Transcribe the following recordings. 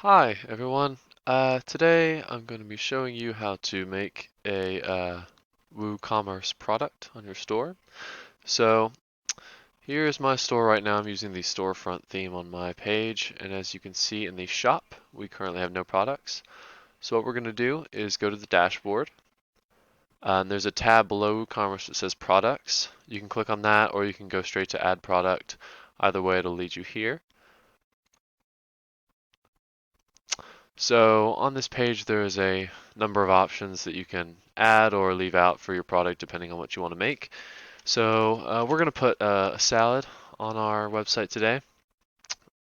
Hi everyone. Today I'm going to be showing you how to make a WooCommerce product on your store. So here's my store right now. I'm using the storefront theme on my page, and as you can see in the shop, we currently have no products. So what we're going to do is go to the dashboard. And there's a tab below WooCommerce that says products. You can click on that, or you can go straight to add product. Either way, it'll lead you here. So on this page, there is a number of options that you can add or leave out for your product depending on what you want to make. So we're going to put a salad on our website today.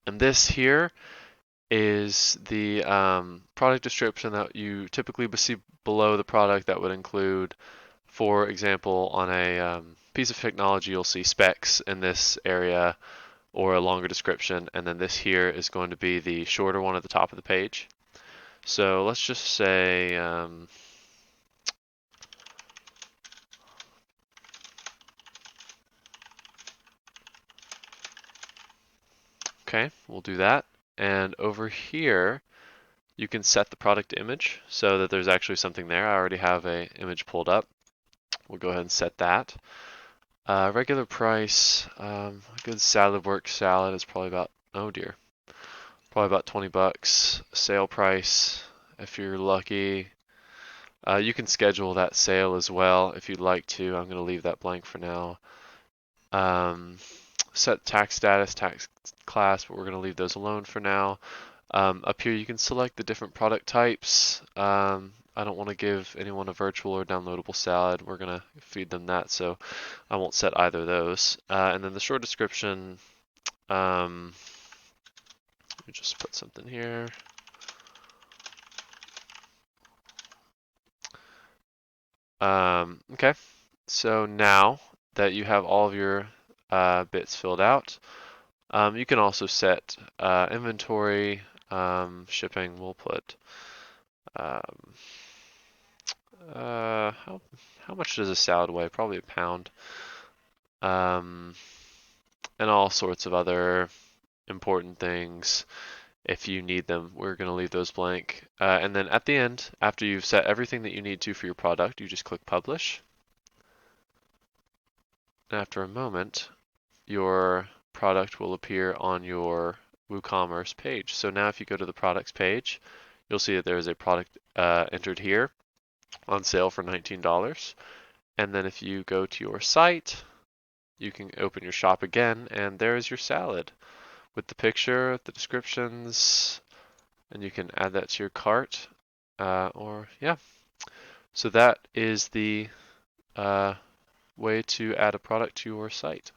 And this here is the product description that you typically see below the product that would include, for example, on a piece of technology, you'll see specs in this area or a longer description. And then this here is going to be the shorter one at the top of the page. So let's just say, okay, we'll do that. And over here, you can set the product image so that there's actually something there. I already have a image pulled up. We'll go ahead and set that. Regular price, a good salad works salad is probably about, oh dear, probably about 20 bucks. Sale price, if you're lucky. You can schedule that sale as well if you'd like to. I'm going to leave that blank for now. Set tax status, tax class, but we're going to leave those alone for now. Up here you can select the different product types. I don't want to give anyone a virtual or downloadable salad. We're going to feed them that, so I won't set either of those. And then the short description, let me just put something here. Okay, so now that you have all of your bits filled out, you can also set inventory, shipping. We'll put um, how much does a salad weigh? Probably a pound. Um, and all sorts of other important things if you need them. We're going to leave those blank. And then at the end, after you've set everything that you need to for your product, you just click publish. And after a moment, your product will appear on your WooCommerce page. So now if you go to the products page, you'll see that there is a product entered here on sale for $19. And then if you go to your site, you can open your shop again, and there is your salad with the picture, the descriptions, and you can add that to your cart. Yeah. So that is the way to add a product to your site.